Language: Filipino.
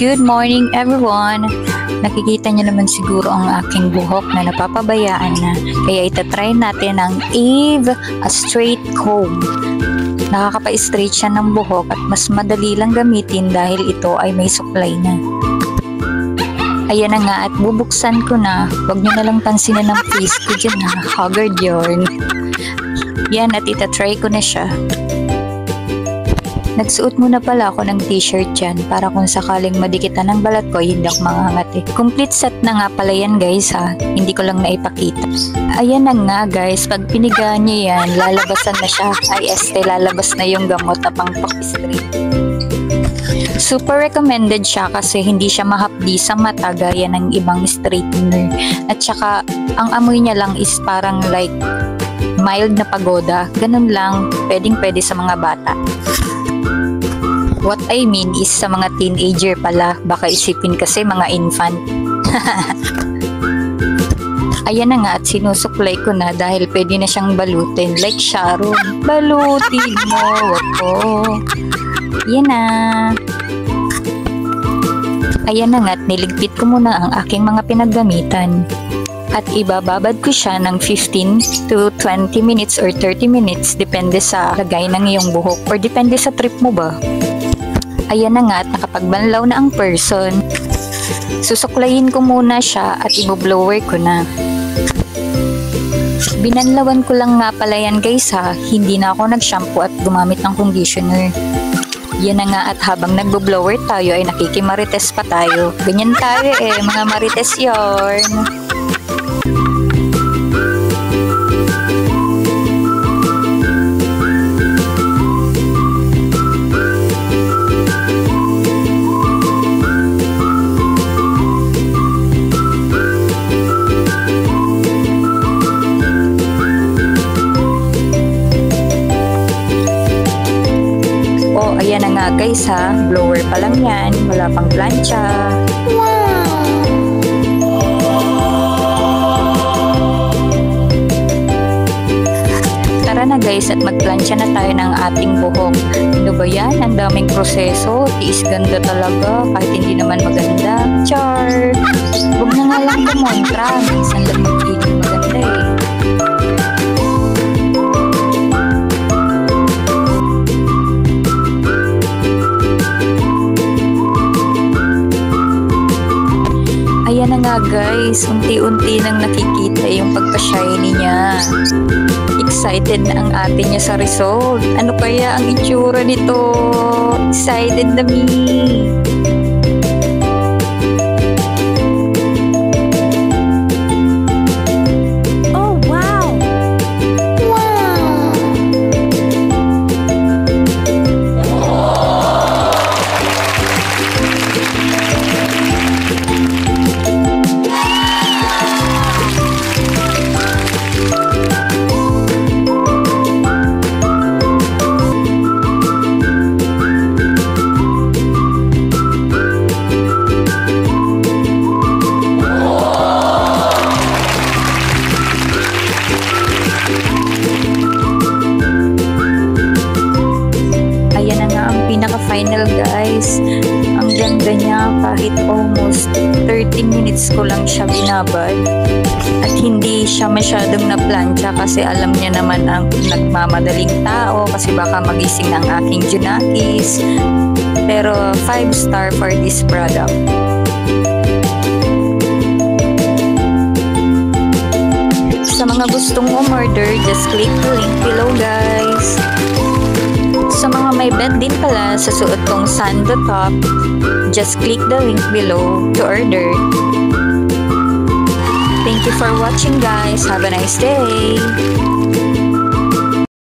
Good morning everyone! Nakikita niyo naman siguro ang aking buhok na napapabayaan na, kaya itatry natin ang Eve Straight Comb. Nakakapa-straight siya ng buhok at mas madali lang gamitin dahil ito ay may supply na. Ayan na nga at bubuksan ko na. Huwag niyo na lang pansinin ang face ko dyan ha, haggard yarn. Yan at itatry ko na siya. Nagsuot muna pala ako ng t-shirt dyan para kung sakaling madikitan ng balat ko, hindi ako mangangati. Complete set na nga pala yan guys ha, hindi ko lang naipakita. Ayan na nga guys, pag pinigaan nyo yan, lalabasan na siya. Ay lalabas na yung gamot na pang straight. Super recommended siya kasi hindi siya mahapdi sa mata gaya ng ibang straightener. At saka, ang amoy niya lang is parang like mild na pagoda. Ganun lang, pwedeng-pwede sa mga bata. What I mean is sa mga teenager pala, baka isipin kasi mga infant. Ayan na nga at sinusuklay ko na dahil pwede na siyang balutin like Sharon. Balutin mo ako. Yan na. Ayan na nga at niligpit ko muna ang aking mga pinaggamitan. At ibababad ko siya ng 15 to 20 minutes or 30 minutes depende sa lagay ng iyong buhok or depende sa trip mo ba. Ayan na nga at nakapagbanlaw na ang person. Susuklayin ko muna siya at iboblower ko na. Binanlawan ko lang nga pala yan guys ha, hindi na ako nag-shampoo at gumamit ng conditioner. Yan na nga at habang nagbo-blower tayo ay nakikimarites pa tayo. Ganyan tayo mga marites yarn. Ayan na nga guys ha, blower pa lang yan, wala pang plancha. Wow! Tara na guys at magplancha na tayo ng ating buhok. Ano ba yan? Ang daming proseso, tiis ganda talaga, kahit hindi naman maganda. Char! Huwag na nga lang kumontra, minsan lang magiging maganda Ayan na nga guys, unti-unti nang nakikita yung pagka-shiny niya. Excited na ang ate niya sa result. Ano kaya ang itsura nito? Excited na me! Pinaka-final guys, ang ganda niya kahit almost 30 minutes ko lang siya binabad at hindi siya masyadong na-plancha kasi alam niya naman ang nagmamadaling tao kasi baka magising ng aking junakis, pero 5 star for this product. Sa mga gustong umorder, just click the link below guys. Sa mga may bet din pala sa suot kong sando top, just click the link below to order. Thank you for watching guys. Have a nice day.